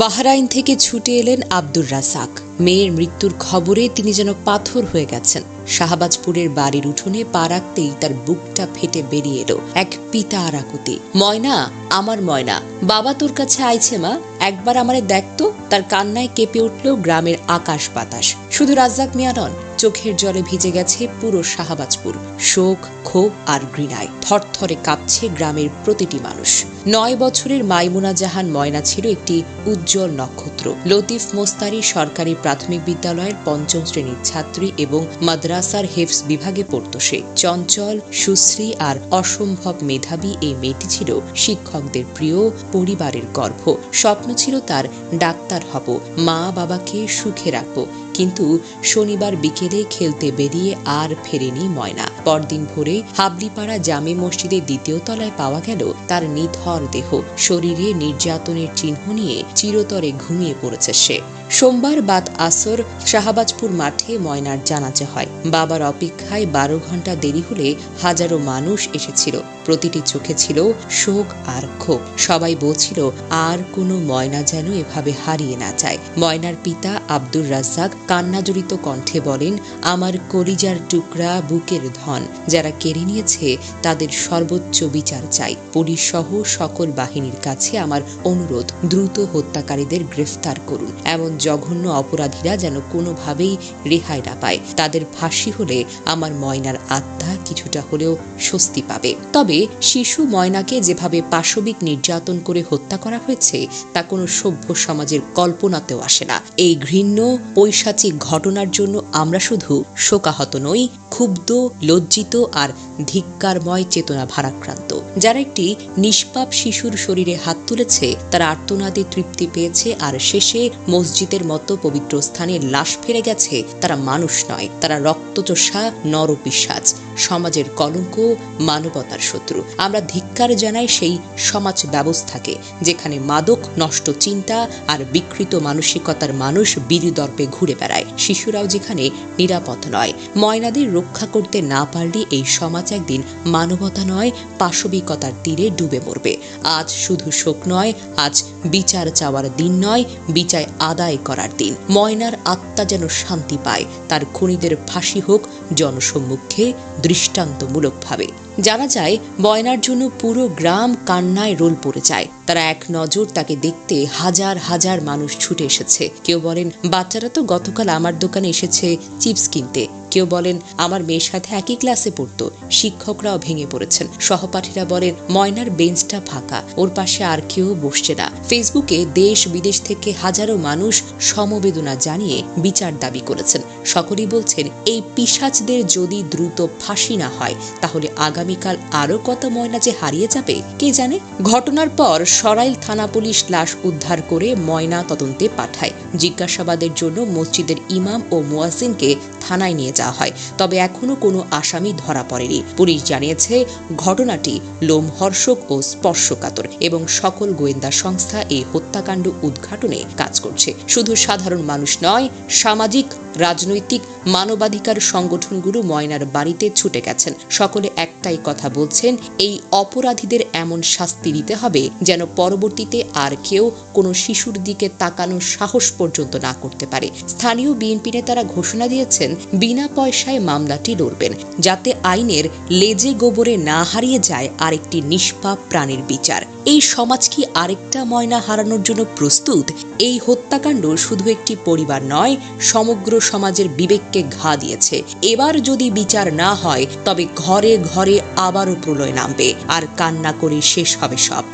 Bahrain থেকে ছুটে এলেন আব্দুর রাজ্জাক। মেয়ের মৃত্যুর খবরে তিনি যেন পাথর হয়ে গেছেন। শাহবাজপুরের বাড়ির উঠোনে পা রাখতেই তার বুকটা ফেটে বেরিয়ে এলো এক পিতা আর আকুতি। ময়না, আমার ময়না, বাবা তোর কাছে আইছে মা, একবার আমারে দেখতো। তার কান্নায় কেঁপে উঠল গ্রামের আকাশ বাতাস। শুধু রাজ্জাক মিয়া নন, চোখের জলে ভিজে গেছে পুরো শাহবাজপুর। শোক, ক্ষোভ আর ঘৃণায় থরথরে কাঁপছে গ্রামের প্রতিটি মানুষ। 9 বছরের মাইমুনা জাহান ময়না ছিল একটি উজ্জ্বল নক্ষত্র। লতিফ মোস্তারি সরকারি প্রাথমিক বিদ্যালয়ের 5ম শ্রেণীর ছাত্রী এবং মাদ্রাসার হেফজ বিভাগে পড়ত সে। চঞ্চল, সুশ্রী আর অসম্ভব মেধাবী এই মেয়েটি ছিল শিক্ষকদের প্রিয়, পরিবারের গর্ব। স্বপ্ন ছিল তার ডাক্তার হব, মা বাবাকে সুখে রাখব। কিন্তু শনিবার বিকেলে খেলতে বেরিয়ে আর ফেরেনি ময়না। পরদিন ভোরে হাবলিপাড়া জামে মসজিদের 2য় তলায় পাওয়া গেল তার নিথর দেহ। শরীরে নির্যাতনের চিহ্ন নিয়ে চিরতরে ঘুমিয়ে পড়েছে সে। সোমবার বাদ আসর শাহবাজপুর মাঠে ময়নার জানাজা হয়। বাবার অপেক্ষায় 12 ঘন্টা দেরি হলে হাজারো মানুষ এসেছিল। প্রতিটি চোখে ছিল শোক আর ক্ষোভ। সবাই বলছিল আর কোনো ময়না যেন এভাবে হারিয়ে না যায়। ময়নার পিতা আব্দুর রাজ্জাক কান্নাজড়িত কণ্ঠে বলেন, আমার কলিজার টুকরা, বুকের ধন যারা কেড়ে নিয়েছে তাদের সর্বোচ্চ বিচার চাই। পুলিশ সহ সকল বাহিনীর কাছে আমার অনুরোধ, দ্রুত হত্যাকারীদের গ্রেফতার করুন। এমন জঘন্য অপরাধীরা যেন কোনোভাবেই রেহাই না পায়। তাদের ফাঁসি হলে আমার ময়নার আত্মা কিছুটা হলেও স্বস্তি পাবে। তবে শিশু ময়নাকে যেভাবে পাশবিক নির্যাতন করে হত্যা করা হয়েছে তা কোনো সভ্য সমাজের কল্পনাতেও আসে না। এই ঘৃণ্য পৈশাচিক ঘটনার জন্য আমরা শুধু শোকাহত নই, ক্ষুব্ধ, লজ্জিত আর ধিক্কারময় চেতনা ভারাক্রান্ত। যারা একটি নিষ্পাপ শিশুর শরীরে হাত তুলেছে তারা আর্তনাদে তৃপ্তি পেয়েছে, আর শেষে মসজিদের মতো পবিত্র স্থানে লাশ ফেলে গেছে তারা মানুষ নয়, তারা রক্তচোষা নরপিশাচ, সমাজের কলঙ্ক, মানবতার শত্রু। আমরা ধিক্কার জানাই সেই সমাজ ব্যবস্থাকে যেখানে মাদক, নষ্ট চিন্তা আর বিকৃত মানসিকতার মানুষ বীরদর্পে ঘুরে বেড়ায়। শিশুরাও যেখানে নিরাপদ নয়। ময়নাদের রক্ষা করতে না পারলে এই সমাজ একদিন মানবতা নয়, পাশবিকতার তীরে ডুবে মরবে। আজ শুধু শোক নয়, আজ বিচার চাওয়ার দিন নয়, বিচার আদায় করার দিন। ময়নার আত্মা যেন শান্তি পায়, তার খুনিদের ফাঁসি হোক জনসম্মুখে দৃষ্টান্তমূলকভাবে। জানা যায় ময়নার জন্য পুরো গ্রাম কান্নায় রোল পড়ে যায়। তারা এক নজর তাকে দেখতে হাজার হাজার মানুষ ছুটে এসেছে। কেউ বলেন, বাচ্চারা তো গতকাল আমার দোকানে এসেছে চিপস কিনতে। কেউ বলেন, আমার মেয়ের সাথে একই ক্লাসে পড়তো। শিক্ষকরাও ভেঙে পড়েছেন। সহপাঠীরা বলেন, ময়নার বেঞ্চটা ফাঁকা, ওর পাশে আর কেউ বসছে না। ফেসবুকে দেশ বিদেশ থেকে হাজারো মানুষ সমবেদনা জানিয়ে বিচার দাবি করেছেন। সকলেই বলছেন, এই পিশাচদের যদি দ্রুত ফাঁসি না হয় তাহলে আগামীকাল আরো কত ময়না যে হারিয়ে যাবে কে জানে। ঘটনার পর সরাইল থানা পুলিশ লাশ উদ্ধার করে ময়না তদন্তে পাঠায়। জিজ্ঞাসাবাদের জন্য মসজিদের ইমাম ও মুয়াজ্জিনকে থানায় নিয়ে যাওয়া হয়। তবে এখনো কোনো আসামি ধরা পড়েনি। পুলিশ জানিয়েছে ঘটনাটি লোমহর্ষক ও স্পর্শকাতর এবং সকল গোয়েন্দা সংস্থা এই হত্যাকাণ্ড উদ্ঘাটনে কাজ করছে। শুধু সাধারণ মানুষ নয়, সামাজিক, রাজনৈতিক, মানবাধিকার সংগঠনগুলো ময়নার বাড়িতে ছুটে গেছেন। সকলে একটাই কথা বলছেন, এই অপরাধীদের এমন শাস্তি দিতে হবে যেন পরবর্তীতে আর কেউ কোনো শিশুর দিকে তাকানোর সাহস পর্যন্ত না করতে পারে। স্থানীয় বিএনপি নেতারা ঘোষণা দিয়েছেন বিনা পয়সায় মামলাটি লড়বেন, যাতে আইনের লেজে গোবরে না হারিয়ে যায় আরেকটি নিষ্পাপ প্রাণীর বিচার। এই সমাজ কি আরেকটা ময়না হারানোর জন্য প্রস্তুত? এই হত্যাকাণ্ড শুধু একটি পরিবার নয়, সমগ্র সমাজের বিবেককে ঘা দিয়েছে। এবার যদি বিচার না হয় তবে ঘরে ঘরে আবারও প্রলয় নামবে, আর কান্না করে শেষ হবে সব।